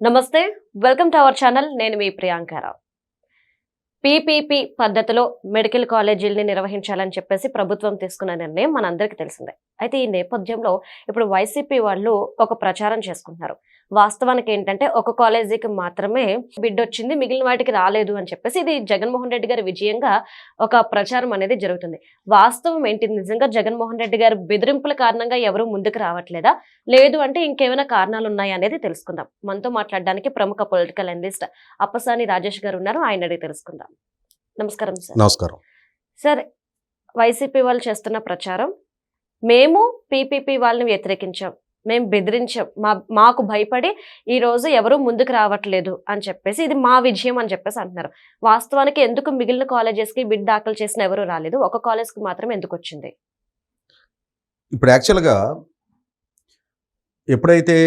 నమస్తే, welcome to our channel. నేను మీ Priyanka Rao. PPP పద్ధతిలో మెడికల్ కాలేజీల్ని నిర్వహించాలని చెప్పేసి ప్రభుత్వం తీసుకున్న నిర్ణయం మనందరికీ తెలిసిందే. అయితే ఈ నేపథ్యంలో ఇప్పుడు వైసీపీ వాళ్ళు ఒక ప్రచారం చేసుకుంటున్నారు. వాస్తవానికి ఏంటంటే ఒక కాలేజీకి మాత్రమే బిడ్ వచ్చింది, మిగిలిన వాటికి రాలేదు అని చెప్పేసి ఇది జగన్మోహన్ రెడ్డి గారి విజయంగా ఒక ప్రచారం అనేది జరుగుతుంది. వాస్తవం ఏంటి? నిజంగా జగన్మోహన్ రెడ్డి గారి బెదిరింపుల కారణంగా ఎవరు ముందుకు రావట్లేదా, లేదు అంటే ఇంకేమైనా కారణాలు ఉన్నాయా అనేది తెలుసుకుందాం. మనతో మాట్లాడడానికి ప్రముఖ పొలిటికల్ అనలిస్ట్ అప్పసాని రాజేష్ గారు ఉన్నారు. ఆయన అడిగి తెలుసుకుందాం. నమస్కారం సార్. నమస్కారం సార్, వైసీపీ వాళ్ళు చేస్తున్న ప్రచారం, మేము పీపీపీ వాళ్ళని వ్యతిరేకించాం, మేము బెదిరించాం, మాకు భయపడి ఈ రోజు ఎవరు ముందుకు రావట్లేదు అని చెప్పేసి ఇది మా విజయం అని చెప్పేసి అంటున్నారు. వాస్తవానికి ఎందుకు మిగిలిన కాలేజెస్కి బిడ్ దాఖలు చేసిన ఎవరు రాలేదు, ఒక కాలేజ్కి మాత్రం ఎందుకు వచ్చింది? ఇప్పుడు యాక్చువల్గా ఎప్పుడైతే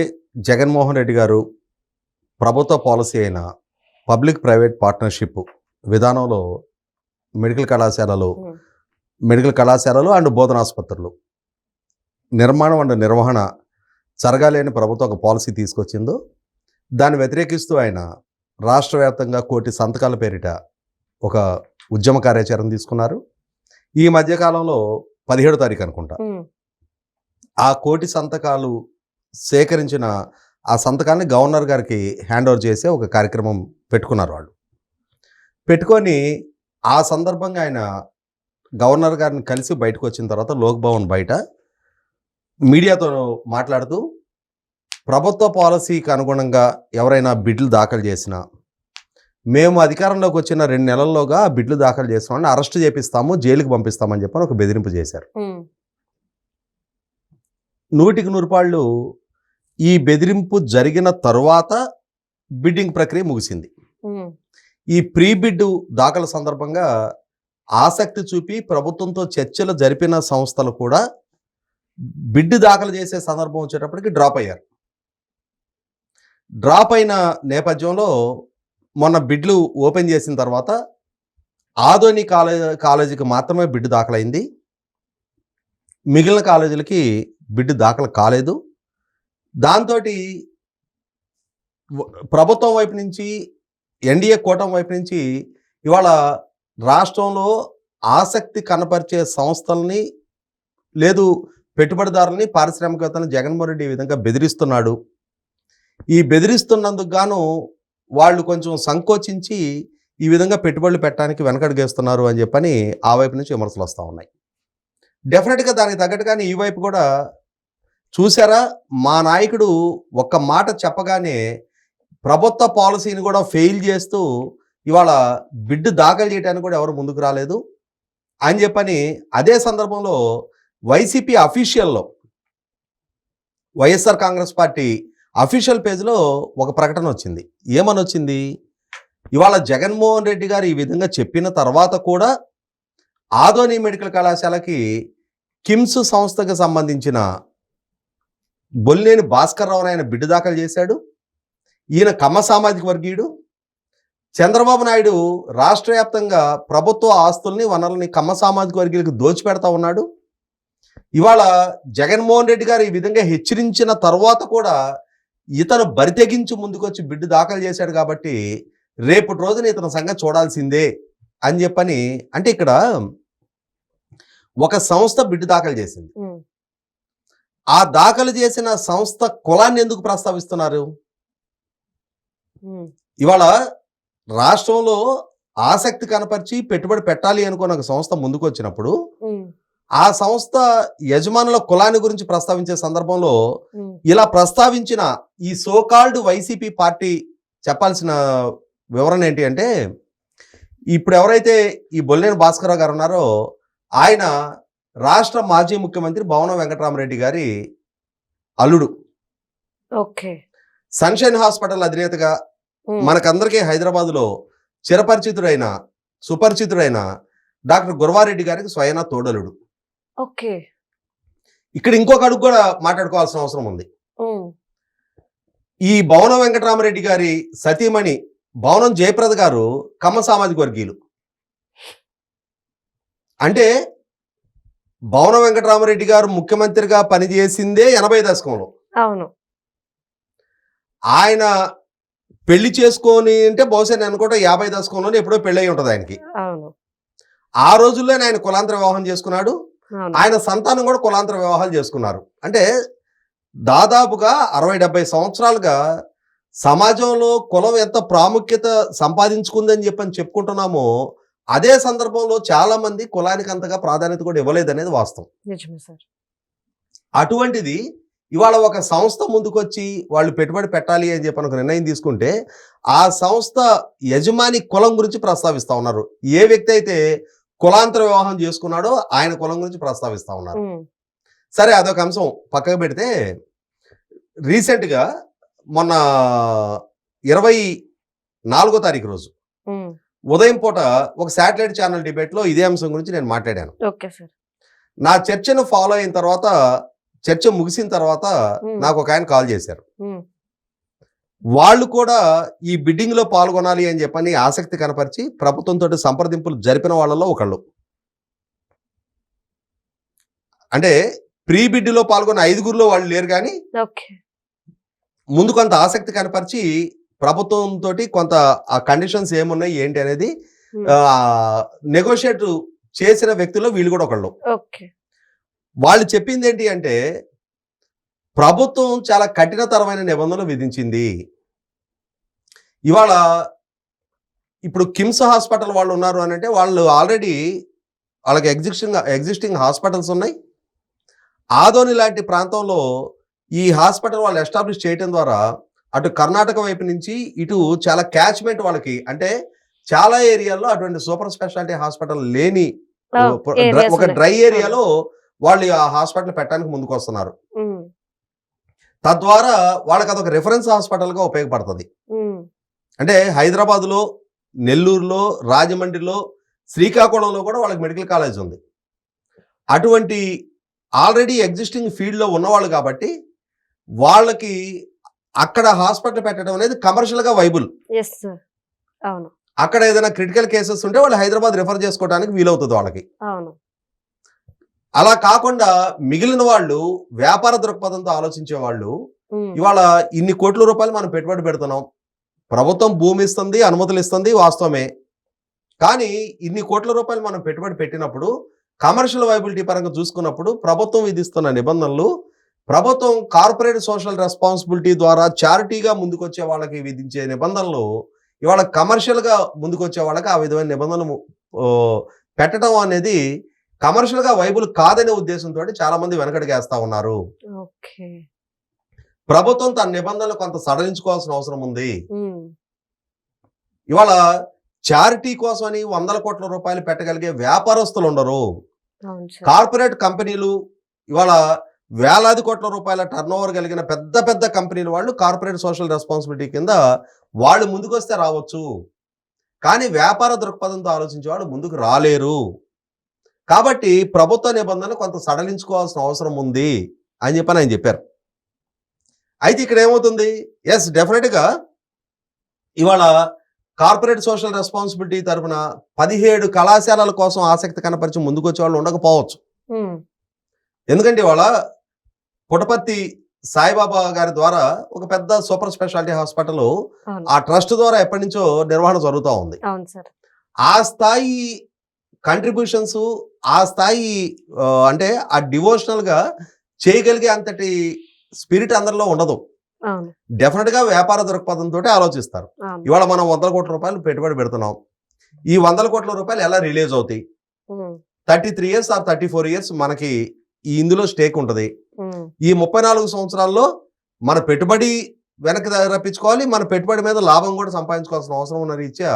జగన్మోహన్ రెడ్డి గారు ప్రభుత్వ పాలసీ అయిన పబ్లిక్ ప్రైవేట్ పార్ట్నర్షిప్ విధానంలో మెడికల్ కళాశాలలు అండ్ బోధనాసుపత్రులు నిర్మాణం అండ్ నిర్వహణ జరగాలని ప్రభుత్వం ఒక పాలసీ తీసుకొచ్చిందో దాన్ని వ్యతిరేకిస్తూ ఆయన రాష్ట్ర వ్యాప్తంగా 1 కోటి సంతకాల పేరిట ఒక ఉద్యమ కార్యాచరణ తీసుకున్నారు. ఈ మధ్యకాలంలో 17వ తారీఖు అనుకుంటా ఆ 1 కోటి సంతకాలు సేకరించిన ఆ సంతకాన్ని గవర్నర్ గారికి హ్యాండ్ ఓవర్ చేసే ఒక కార్యక్రమం పెట్టుకున్నారు. వాళ్ళు పెట్టుకొని ఆ సందర్భంగా ఆయన గవర్నర్ గారిని కలిసి బయటకు వచ్చిన తర్వాత లోక్ భవన్ బయట మీడియాతో మాట్లాడుతూ ప్రభుత్వ పాలసీకి అనుగుణంగా ఎవరైనా బిడ్లు దాఖలు చేసినా మేము అధికారంలోకి వచ్చిన 2 నెలల్లోగా బిడ్లు దాఖలు చేస్తామని అరెస్ట్ చేపిస్తాము, జైలుకి పంపిస్తామని చెప్పని ఒక బెదిరింపు చేశారు. 100కి 100 రూపాయలు ఈ బెదిరింపు జరిగిన తరువాత బిడ్డింగ్ ప్రక్రియ ముగిసింది. ఈ ప్రీ బిడ్ దాఖల సందర్భంగా ఆసక్తి చూపి ప్రభుత్వంతో చర్చలు జరిపిన సంస్థలు కూడా బిడ్ దాఖలు చేసే సందర్భం వచ్చేటప్పటికి డ్రాప్ అయ్యారు. డ్రాప్ అయిన నేపథ్యంలో మొన్న బిడ్లు ఓపెన్ చేసిన తర్వాత ఆదోని కాలేజీకి మాత్రమే బిడ్ దాఖలైంది, మిగిలిన కాలేజీలకి బిడ్ దాఖలు కాలేదు. దాంతో ప్రభుత్వం వైపు నుంచి, ఎన్డీఏ కూటమి వైపు నుంచి ఇవాళ రాష్ట్రంలో ఆసక్తి కనపరిచే సంస్థల్ని లేదు పెట్టుబడిదారులని, పారిశ్రామికవేత్తలను జగన్మోహన్ రెడ్డి ఈ విధంగా బెదిరిస్తున్నాడు. ఈ బెదిరిస్తున్నందుకు గాను వాళ్ళు కొంచెం సంకోచించి ఈ విధంగా పెట్టుబడులు పెట్టడానికి వెనకడుగేస్తున్నారు అని చెప్పని ఆ వైపు నుంచి విమర్శలు వస్తూ ఉన్నాయి. డెఫినెట్గా దానికి తగ్గట్టుగానే ఈ వైపు కూడా చూసారా, మా నాయకుడు ఒక్క మాట చెప్పగానే ప్రభుత్వ పాలసీని కూడా ఫెయిల్ చేస్తూ ఇవాళ బిడ్ దాఖలు చేయడానికి కూడా ఎవరు ముందుకు రాలేదు అని చెప్పని అదే సందర్భంలో వైసీపీ అఫీషియల్లో, వైఎస్ఆర్ కాంగ్రెస్ పార్టీ అఫీషియల్ పేజ్లో ఒక ప్రకటన వచ్చింది. ఏమని వచ్చింది? ఇవాళ జగన్మోహన్ రెడ్డి గారు ఈ విధంగా చెప్పిన తర్వాత కూడా ఆదోని మెడికల్ కళాశాలకి కిమ్స్ సంస్థకు సంబంధించిన బొల్లేని భాస్కర్ రావు ఆయన బిడ్డు దాఖలు చేశాడు. ఈయన కమ్మ సామాజిక వర్గీయుడు. చంద్రబాబు నాయుడు రాష్ట్ర వ్యాప్తంగా ప్రభుత్వ ఆస్తుల్ని, వనరుల్ని కమ్మ సామాజిక వర్గీయులకు దోచిపెడతా ఉన్నాడు. ఇవాళ జగన్మోహన్ రెడ్డి గారు ఈ విధంగా హెచ్చరించిన తర్వాత కూడా ఇతను బరితెగించి ముందుకొచ్చి బిడ్డు దాఖలు చేశాడు కాబట్టి రేపటి రోజున ఇతని సంగతి చూడాల్సిందే అని చెప్పని. అంటే ఇక్కడ ఒక సంస్థ బిడ్డు దాఖలు చేసింది, ఆ దాఖలు చేసిన సంస్థ కులాన్ని ఎందుకు ప్రస్తావిస్తున్నారు? ఇవాళ రాష్ట్రంలో ఆసక్తి కనపరిచి పెట్టుబడి పెట్టాలి అనుకున్న ఒక సంస్థ ముందుకు వచ్చినప్పుడు ఆ సంస్థ యజమానుల కులాన్ని గురించి ప్రస్తావించే సందర్భంలో ఇలా ప్రస్తావించిన ఈ సోకాల్డ్ వైసీపీ పార్టీ చెప్పాల్సిన వివరణ ఏంటి అంటే, ఇప్పుడు ఎవరైతే ఈ బొల్లేని భాస్కరరావు గారు ఉన్నారో ఆయన రాష్ట్ర మాజీ ముఖ్యమంత్రి భవనం వెంకటరామరెడ్డి గారి అల్లుడు. ఓకే. సన్షైన్ హాస్పిటల్ అధినేతగా మనకందరికీ హైదరాబాద్లో సుపరిచితుడైన డాక్టర్ గురవారెడ్డి గారికి స్వయనా తోడలుడు. ఓకే. ఇక్కడ ఇంకొక అడుగు కూడా మాట్లాడుకోవాల్సిన అవసరం ఉంది. ఈ భవనం వెంకటరామరెడ్డి గారి సతీమణి భవనం జయప్రద గారు కమ్మ సామాజిక వర్గీయులు. అంటే భవనం వెంకటరామరెడ్డి గారు ముఖ్యమంత్రిగా పనిచేసిందే 80 దశకంలో. అవును. ఆయన పెళ్లి చేసుకొని అంటే బహుశా నేను అనుకుంటా 50 దశకంలోనే ఎప్పుడో పెళ్ళి అయి ఉంటుంది ఆయనకి. అవును. ఆ రోజుల్లోనే ఆయన కులాంతర వివాహం చేసుకున్నాడు. అవును. ఆయన సంతానం కూడా కులాంతర వివాహాలు చేసుకున్నారు. అంటే దాదాపుగా 60-70 సంవత్సరాలుగా సమాజంలో కులం ఎంత ప్రాముఖ్యత సంపాదించుకుందని చెప్పని చెప్పుకుంటున్నామో, అదే సందర్భంలో చాలా మంది కులానికి అంతగా ప్రాధాన్యత కూడా ఇవ్వలేదనేది వాస్తవం. నిజమే సార్. అటువంటిది ఇవాళ ఒక సంస్థ ముందుకొచ్చి వాళ్ళు పెట్టుబడి పెట్టాలి అని చెప్పని ఒక నిర్ణయం తీసుకుంటే, ఆ సంస్థ యజమాని కులం గురించి ప్రస్తావిస్తా ఉన్నారు. ఏ వ్యక్తి అయితే కులాంతర వివాహం చేసుకున్నాడో ఆయన కులం గురించి ప్రస్తావిస్తా ఉన్నారు. సరే, అదొక అంశం పక్కకు పెడితే, రీసెంట్గా మొన్న 24వ తారీఖు రోజు ఉదయం పూట ఒక శాటిలైట్ ఛానల్ డిబేట్లో ఇదే అంశం గురించి నేను మాట్లాడాను. Okay sir. నా చర్చను ఫాలో అయిన తర్వాత, చర్చ ముగిసిన తర్వాత నాకు ఒక ఆయన కాల్ చేశారు. వాళ్ళు కూడా ఈ బిడ్డింగ్ లో పాల్గొనాలి అని చెప్పని ఆసక్తి కనపరిచి ప్రభుత్వంతో సంప్రదింపులు జరిపిన వాళ్ళలో ఒకళ్ళు. అంటే ప్రీ బిడ్లో పాల్గొన్న 5గురిలో వాళ్ళు లేరు, కానీ ముందు కొంత ఆసక్తి కనపరిచి ప్రభుత్వంతో కొంత ఆ కండిషన్స్ ఏమున్నాయి ఏంటి అనేది నెగోషియేట్ చేసిన వ్యక్తుల్లో వీళ్ళు కూడా ఒకళ్ళు. వాళ్ళు చెప్పింది ఏంటి అంటే, ప్రభుత్వం చాలా కఠినతరమైన నిబంధనలు విధించింది. ఇవాళ ఇప్పుడు కిమ్స్ హాస్పిటల్ వాళ్ళు ఉన్నారు అని అంటే, వాళ్ళు ఆల్రెడీ వాళ్ళకి ఎగ్జిస్టింగ్ హాస్పిటల్స్ ఉన్నాయి. ఆదోని లాంటి ప్రాంతంలో ఈ హాస్పిటల్ వాళ్ళు ఎస్టాబ్లిష్ చేయడం ద్వారా అటు కర్ణాటక వైపు నుంచి ఇటు చాలా క్యాచ్మెంట్ వాళ్ళకి, అంటే చాలా ఏరియాల్లో అటువంటి సూపర్ స్పెషాలిటీ హాస్పిటల్ లేని ఒక డ్రై ఏరియాలో వాళ్ళు ఆ హాస్పిటల్ పెట్టడానికి ముందుకు వస్తున్నారు. తద్వారా వాళ్ళకి అదొక రిఫరెన్స్ హాస్పిటల్గా ఉపయోగపడుతుంది. అంటే హైదరాబాద్లో, నెల్లూరులో, రాజమండ్రిలో, శ్రీకాకుళంలో కూడా వాళ్ళకి మెడికల్ కాలేజ్ ఉంది. అటువంటి ఆల్రెడీ ఎగ్జిస్టింగ్ ఫీల్డ్లో ఉన్నవాళ్ళు కాబట్టి వాళ్ళకి అక్కడ హాస్పిటల్ పెట్టడం అనేది కమర్షియల్గా వైబుల్. అక్కడ ఏదైనా క్రిటికల్ కేసెస్ ఉంటే వాళ్ళు హైదరాబాద్ రిఫర్ చేసుకోవడానికి వీలవుతుంది వాళ్ళకి. అలా కాకుండా మిగిలిన వాళ్ళు వ్యాపార దృక్పథంతో ఆలోచించే వాళ్ళు ఇవాళ ఇన్ని కోట్ల రూపాయలు మనం పెట్టుబడి పెడుతున్నాం, ప్రభుత్వం భూమి ఇస్తుంది, అనుమతులు ఇస్తుంది, వాస్తవమే. కానీ ఇన్ని కోట్ల రూపాయలు మనం పెట్టుబడి పెట్టినప్పుడు కమర్షియల్ వైబిలిటీ పరంగా చూసుకున్నప్పుడు ప్రభుత్వం విధిస్తున్న నిబంధనలు, ప్రభుత్వం కార్పొరేట్ సోషల్ రెస్పాన్సిబిలిటీ ద్వారా చారిటీగా ముందుకొచ్చే వాళ్ళకి విధించే నిబంధనలు ఇవాళ కమర్షియల్గా ముందుకొచ్చే వాళ్ళకి ఆ విధమైన నిబంధనలు పెట్టడం అనేది కమర్షియల్గా వైబుల్ కాదనే ఉద్దేశంతో చాలా మంది వెనకడిగేస్తా ఉన్నారు. ప్రభుత్వం తన నిబంధనలు కొంత సడలించుకోవాల్సిన అవసరం ఉంది. ఇవాళ చారిటీ కోసమని 100 కోట్ల రూపాయలు పెట్టగలిగే వ్యాపారస్తులు ఉండరు. కార్పొరేట్ కంపెనీలు ఇవాళ వేలాది కోట్ల రూపాయల టర్నోవర్ కలిగిన పెద్ద పెద్ద కంపెనీలు వాళ్ళు కార్పొరేట్ సోషల్ రెస్పాన్సిబిలిటీ కింద వాళ్ళు ముందుకొస్తే రావచ్చు, కానీ వ్యాపార దృక్పథంతో ఆలోచించే వాళ్ళు ముందుకు రాలేరు. కాబట్టి ప్రభుత్వ నిబంధనలు కొంత సడలించుకోవాల్సిన అవసరం ఉంది అని చెప్పని ఆయన చెప్పారు. అయితే ఇక్కడ ఏమవుతుంది, ఎస్ డెఫినెట్గా ఇవాళ కార్పొరేట్ సోషల్ రెస్పాన్సిబిలిటీ తరఫున 17 కళాశాలల కోసం ఆసక్తి కనపరిచి ముందుకు వచ్చే వాళ్ళు ఉండకపోవచ్చు. ఎందుకంటే ఇవాళ పుటపర్తి సాయిబాబా గారి ద్వారా ఒక పెద్ద సూపర్ స్పెషాలిటీ హాస్పిటల్ ఆ ట్రస్ట్ ద్వారా ఎప్పటి నుంచో నిర్వహణ జరుగుతూ ఉంది. ఆ స్థాయి కంట్రిబ్యూషన్స్, ఆ స్థాయి అంటే ఆ డివోషనల్ గా చేయగలిగే అంతటి స్పిరిట్ అందరిలో ఉండదు. డెఫినెట్ గా వ్యాపార దృక్పథంతో ఆలోచిస్తారు. ఇవాళ మనం 100 కోట్ల రూపాయలు పెట్టుబడి పెడుతున్నాం, ఈ 100 కోట్ల రూపాయలు ఎలా రిలీజ్ అవుతాయి? 33 years ఆర్ 34 years మనకి ఇందులో స్టేక్ ఉంటుంది. ఈ 34 సంవత్సరాల్లో మన పెట్టుబడి వెనక్కి రప్పించుకోవాలి, మన పెట్టుబడి మీద లాభం కూడా సంపాదించుకోవాల్సిన అవసరం ఉన్న రీత్యా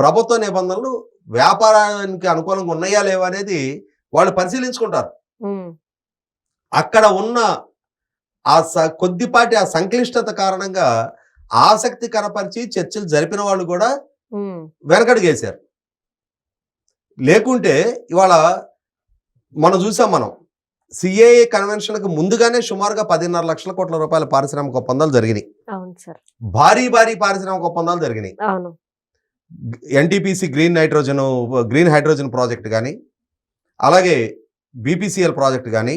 ప్రభుత్వ నిబంధనలు వ్యాపారానికి అనుకూలంగా ఉన్నాయా లేవా అనేది వాళ్ళు పరిశీలించుకుంటారు. అక్కడ ఉన్న ఆ కొద్దిపాటి ఆ సంక్లిష్టత కారణంగా ఆసక్తి కనపరిచి చర్చలు జరిపిన వాళ్ళు కూడా వెనకడుగేశారు. లేకుంటే ఇవాళ మనం చూసాం, మనం సిఏఏ కన్వెన్షన్కి ముందుగానే సుమారుగా 10.5 లక్షల కోట్ల రూపాయల పారిశ్రామిక ఒప్పందాలు జరిగినాయి. భారీ పారిశ్రామిక ఒప్పందాలు జరిగినాయి. ఎన్టీపీసీ గ్రీన్ హైడ్రోజన్ ప్రాజెక్ట్ కానీ, అలాగే బీపీసీఎల్ ప్రాజెక్ట్ కానీ,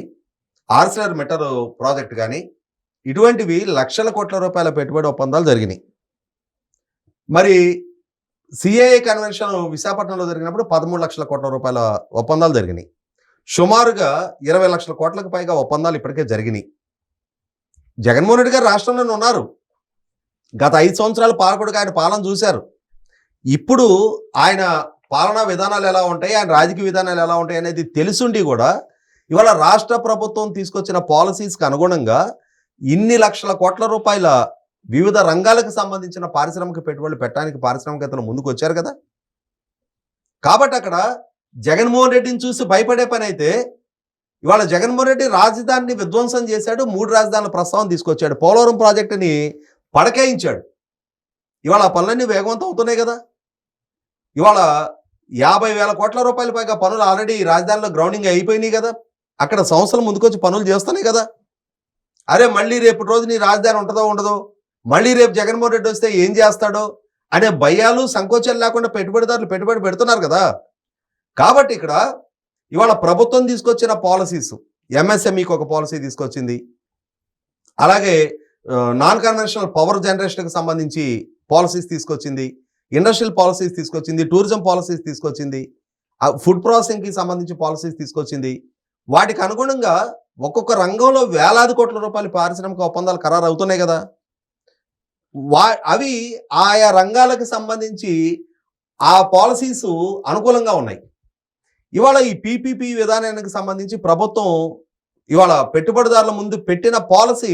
ఆర్సిలర్ మెటర్ ప్రాజెక్ట్ కానీ, ఇటువంటివి లక్షల కోట్ల రూపాయల పెట్టుబడి ఒప్పందాలు జరిగినాయి. మరి సిఏఏ కన్వెన్షన్ విశాఖపట్నంలో జరిగినప్పుడు 13 లక్షల కోట్ల రూపాయల ఒప్పందాలు జరిగినాయి. సుమారుగా 20 లక్షల కోట్లకు పైగా ఒప్పందాలు ఇప్పటికే జరిగినాయి. జగన్మోహన్ రెడ్డి గారు రాష్ట్రంలోనే ఉన్నారు. గత 5 సంవత్సరాల పాలకుడిగా ఆయన పాలన చూశారు. ఇప్పుడు ఆయన పాలనా విధానాలు ఎలా ఉంటాయి, ఆయన రాజకీయ విధానాలు ఎలా ఉంటాయి అనేది తెలుసుండి కూడా ఇవాళ రాష్ట్ర ప్రభుత్వం తీసుకొచ్చిన పాలసీస్కి అనుగుణంగా ఇన్ని లక్షల కోట్ల రూపాయల వివిధ రంగాలకు సంబంధించిన పారిశ్రామిక పెట్టుబడులు పెట్టడానికి పారిశ్రామికవేత్తలు ముందుకు వచ్చారు కదా. కాబట్టి అక్కడ జగన్మోహన్ రెడ్డిని చూసి భయపడే పని అయితే ఇవాళ జగన్మోహన్ రెడ్డి రాజధానిని విధ్వంసం చేశాడు, 3 రాజధానుల ప్రస్తావన తీసుకొచ్చాడు, పోలవరం ప్రాజెక్టుని పడకేయించాడు. ఇవాళ ఆ పనులన్నీ వేగవంతం అవుతున్నాయి కదా. ఇవాళ 50,000 కోట్ల రూపాయల పైగా పనులు ఆల్రెడీ రాజధానిలో గ్రౌండింగ్ అయిపోయినాయి కదా. అక్కడ సంస్థలు ముందుకొచ్చి పనులు చేస్తున్నాయి కదా. అరే మళ్ళీ రేపు రోజు నీ రాజధాని ఉంటుందో ఉండదో, మళ్ళీ రేపు జగన్మోహన్ రెడ్డి వస్తే ఏం చేస్తాడో అనే భయాలు సంకోచాలు లేకుండా పెట్టుబడిదారులు పెట్టుబడి పెడుతున్నారు కదా. కాబట్టి ఇక్కడ ఇవాళ ప్రభుత్వం తీసుకొచ్చిన పాలసీస్, ఎంఎస్ఎంఈకి ఒక పాలసీ తీసుకొచ్చింది, అలాగే నాన్ కన్వెన్షనల్ పవర్ జనరేషన్కి సంబంధించి పాలసీస్ తీసుకొచ్చింది, ఇండస్ట్రియల్ పాలసీస్ తీసుకొచ్చింది, టూరిజం పాలసీస్ తీసుకొచ్చింది, ఫుడ్ ప్రాసెసింగ్కి సంబంధించి పాలసీస్ తీసుకొచ్చింది. వాటికి అనుగుణంగా ఒక్కొక్క రంగంలో వేలాది కోట్ల రూపాయల పారిశ్రామిక ఒప్పందాలు ఖరారు అవుతున్నాయి కదా. అవి ఆయా రంగాలకు సంబంధించి ఆ పాలసీస్ అనుకూలంగా ఉన్నాయి. ఇవాళ ఈ పీపీపీ విధానానికి సంబంధించి ప్రభుత్వం ఇవాళ పెట్టుబడిదారుల ముందు పెట్టిన పాలసీ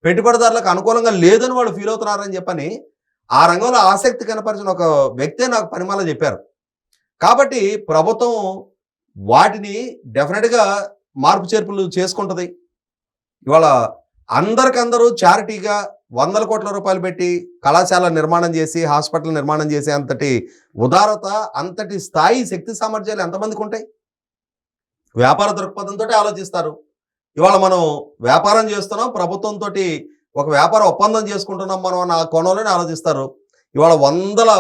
పెట్టుబడిదారులకు అనుకూలంగా లేదని వాళ్ళు ఫీల్ అవుతున్నారని చెప్పని ఆ రంగంలో ఆసక్తి కనపరిచిన ఒక వ్యక్తే నాకు పరిమాల చెప్పారు. కాబట్టి ప్రభుత్వం వాటిని డెఫినెట్గా మార్పు చేర్పులు చేసుకుంటుంది. ఇవాళ అందరికందరూ చారిటీగా 100 కోట్ల రూపాయలు పెట్టి కళాశాల నిర్మాణం చేసి హాస్పిటల్ నిర్మాణం చేసే అంతటి ఉదారత, అంతటి స్థాయి, శక్తి సామర్థ్యాలు ఎంతమందికి ఉంటాయి? వ్యాపార దృక్పథంతో ఆలోచిస్తారు. ఇవాళ మనం వ్యాపారం చేస్తున్నాం, ప్రభుత్వంతో ఒక వ్యాపార ఒప్పందం చేసుకుంటున్నాం మనం అన్న కోణంలోనే ఆలోచిస్తారు. ఇవాళ 100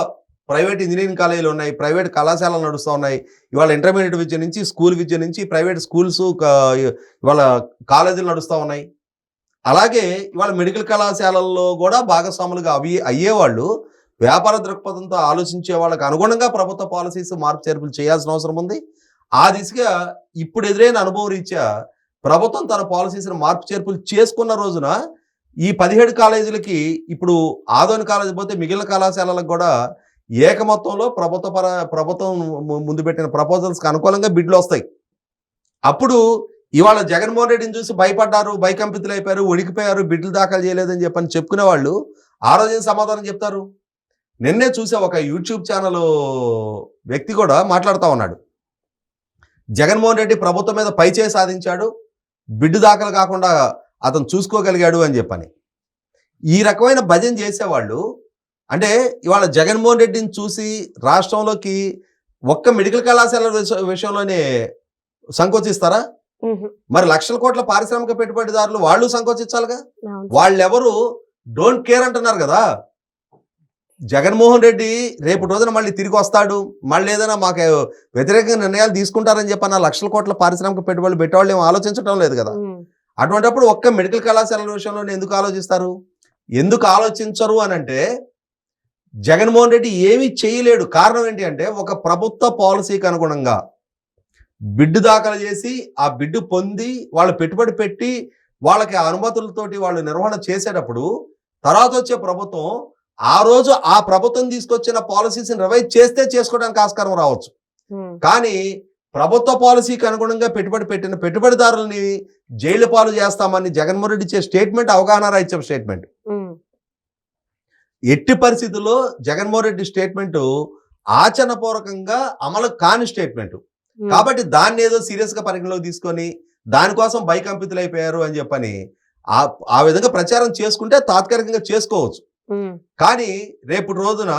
ప్రైవేట్ ఇంజనీరింగ్ కాలేజీలు ఉన్నాయి, ప్రైవేట్ కళాశాలలు నడుస్తూ ఉన్నాయి. ఇవాళ ఇంటర్మీడియట్ విద్య నుంచి, స్కూల్ విద్య నుంచి ప్రైవేట్ స్కూల్స్, ఇవాళ కాలేజీలు నడుస్తూ ఉన్నాయి. అలాగే ఇవాళ మెడికల్ కళాశాలల్లో కూడా భాగస్వాములుగా అయ్యేవాళ్ళు వ్యాపార దృక్పథంతో ఆలోచించే వాళ్ళకి అనుగుణంగా ప్రభుత్వ పాలసీస్ మార్పు చేర్పులు చేయాల్సిన అవసరం ఉంది. ఆ దిశగా ఇప్పుడు ఎదురైన అనుభవం రీత్యా ప్రభుత్వం తన పాలసీస్ని మార్పు చేర్పులు చేసుకున్న రోజున ఈ 17 కాలేజీలకి ఇప్పుడు ఆదోని కాలేజీ పోతే మిగిలిన కళాశాలలకు కూడా ఏకమొత్తంలో ప్రభుత్వం ముందు పెట్టిన ప్రపోజల్స్కి అనుకూలంగా బిడ్లు వస్తాయి. అప్పుడు ఇవాళ జగన్మోహన్ రెడ్డిని చూసి భయపడ్డారు, భయకంపితులు అయిపోయారు, ఉడికిపోయారు, బిడ్లు దాఖలు చేయలేదని చెప్పని చెప్పుకునే వాళ్ళు ఆ రోజు సమాధానం చెప్తారు. నిన్నే చూసే ఒక యూట్యూబ్ ఛానల్ వ్యక్తి కూడా మాట్లాడుతూ ఉన్నాడు. జగన్మోహన్ రెడ్డి ప్రభుత్వం మీద పైచేయి సాధించాడు, బిడ్డు దాఖలు కాకుండా అతను చూసుకోగలిగాడు అని చెప్పని. ఈ రకమైన భజన చేసేవాళ్ళు అంటే ఇవాళ జగన్మోహన్ రెడ్డిని చూసి రాష్ట్రంలోకి ఒక్క మెడికల్ కళాశాల విషయంలోనే సంకోచిస్తారా? మరి లక్షల కోట్ల పారిశ్రామిక పెట్టుబడిదారులు వాళ్ళు సంకోచించాలిగా. వాళ్ళెవరు డోంట్ కేర్ అంటున్నారు కదా. జగన్మోహన్ రెడ్డి రేపు రోజున మళ్ళీ తిరిగి వస్తాడు, మళ్ళీ ఏదైనా మాకు వ్యతిరేకంగా నిర్ణయాలు తీసుకుంటారని చెప్పన్న లక్షల కోట్ల పారిశ్రామిక పెట్టుబడులు పెట్టేవాళ్ళు ఏం ఆలోచించడం లేదు కదా. అటువంటిప్పుడు ఒక్క మెడికల్ కళాశాలల విషయంలో ఎందుకు ఆలోచిస్తారు? ఎందుకు ఆలోచించరు అని అంటే జగన్మోహన్ రెడ్డి ఏమీ చేయలేడు. కారణం ఏంటి అంటే ఒక ప్రభుత్వ పాలసీకి అనుగుణంగా బిడ్డు దాఖలు చేసి ఆ బిడ్డు పొంది వాళ్ళు పెట్టుబడి పెట్టి వాళ్ళకి అనుమతులతోటి వాళ్ళు నిర్వహణ చేసేటప్పుడు తర్వాత వచ్చే ప్రభుత్వం ఆ రోజు ఆ ప్రభుత్వం తీసుకొచ్చిన పాలసీస్ని రివైజ్ చేస్తే చేసుకోవడానికి ఆస్కారం రావచ్చు. కానీ ప్రభుత్వ పాలసీకి అనుగుణంగా పెట్టుబడి పెట్టిన పెట్టుబడిదారుల్ని జైలు పాలు చేస్తామని జగన్మోహన్ రెడ్డి ఇచ్చే స్టేట్మెంట్ అవగాహన రాహిత్యం స్టేట్మెంట్. ఎట్టి పరిస్థితుల్లో జగన్మోహన్ రెడ్డి స్టేట్మెంట్ ఆచరణపూర్వకంగా అమలు కాని స్టేట్మెంట్. కాబట్టి దాన్ని ఏదో సీరియస్ గా పరిగణలోకి తీసుకొని దానికోసం భయకంపితులైపోయారు అని చెప్పని ఆ విధంగా ప్రచారం చేసుకుంటే తాత్కాలికంగా చేసుకోవచ్చు. కానీ రేపు రోజున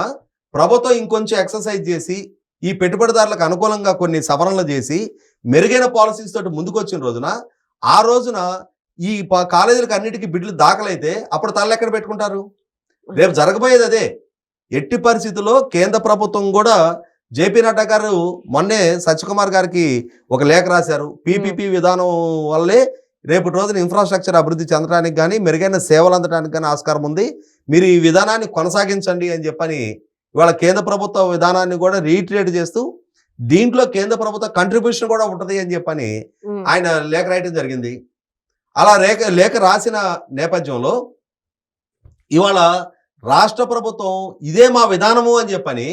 ప్రభుత్వం ఇంకొంచెం ఎక్సర్సైజ్ చేసి ఈ పెట్టుబడిదారులకు అనుకూలంగా కొన్ని సవరణలు చేసి మెరుగైన పాలసీస్ తోటి ముందుకు వచ్చిన రోజున ఆ రోజున ఈ కాలేజీలకు అన్నిటికీ బిడ్లు దాఖలైతే అప్పుడు తల ఎక్కడ పెట్టుకుంటారు? రేపు జరగబోయేది అదే. ఎట్టి పరిస్థితుల్లో కేంద్ర ప్రభుత్వం కూడా జేపీ నడ్డా గారు మొన్నే సత్యకుమార్ గారికి ఒక లేఖ రాశారు. పీపీపీ విధానం వల్లే రేపటి రోజున ఇన్ఫ్రాస్ట్రక్చర్ అభివృద్ధి చెందడానికి కానీ మెరుగైన సేవలు అందడానికి కానీ ఆస్కారం ఉంది. మీరు ఈ విధానాన్ని కొనసాగించండి అని చెప్పని ఇవాళ కేంద్ర ప్రభుత్వ విధానాన్ని కూడా రీట్రేట్ చేస్తూ దీంట్లో కేంద్ర ప్రభుత్వ కంట్రిబ్యూషన్ కూడా ఉంటుంది అని చెప్పని ఆయన లేఖ రాయటం జరిగింది. అలా లేఖ రాసిన నేపథ్యంలో ఇవాళ రాష్ట్ర ప్రభుత్వం ఇదే మా విధానము అని చెప్పని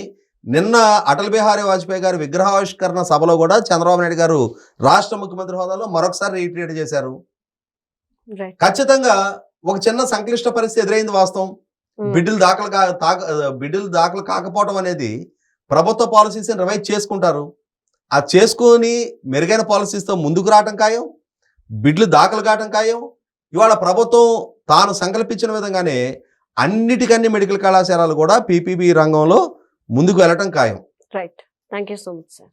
నిన్న అటల్ బిహారీ వాజ్పేయి గారి విగ్రహావిష్కరణ సభలో కూడా చంద్రబాబు నాయుడు గారు రాష్ట్ర ముఖ్యమంత్రి హోదాలో మరొకసారి రీట్రేట్ చేశారు. ఖచ్చితంగా ఒక చిన్న సంక్లిష్ట పరిస్థితి ఎదురైంది వాస్తవం. బిడ్డలు దాఖలు కాకపోవడం అనేది ప్రభుత్వ పాలసీస్ని రివైజ్ చేసుకుంటారు. అది చేసుకొని మెరుగైన పాలసీస్తో ముందుకు రావటం ఖాయం, బిడ్డలు దాఖలు కావటం ఖాయం. ఇవాళ ప్రభుత్వం తాను సంకల్పించిన విధంగానే అన్నిటికన్నీ మెడికల్ కళాశాలలు కూడా పీపీపీ రంగంలో ముందుకు వెళ్ళటం ఖాయం. Right, thank you so much sir.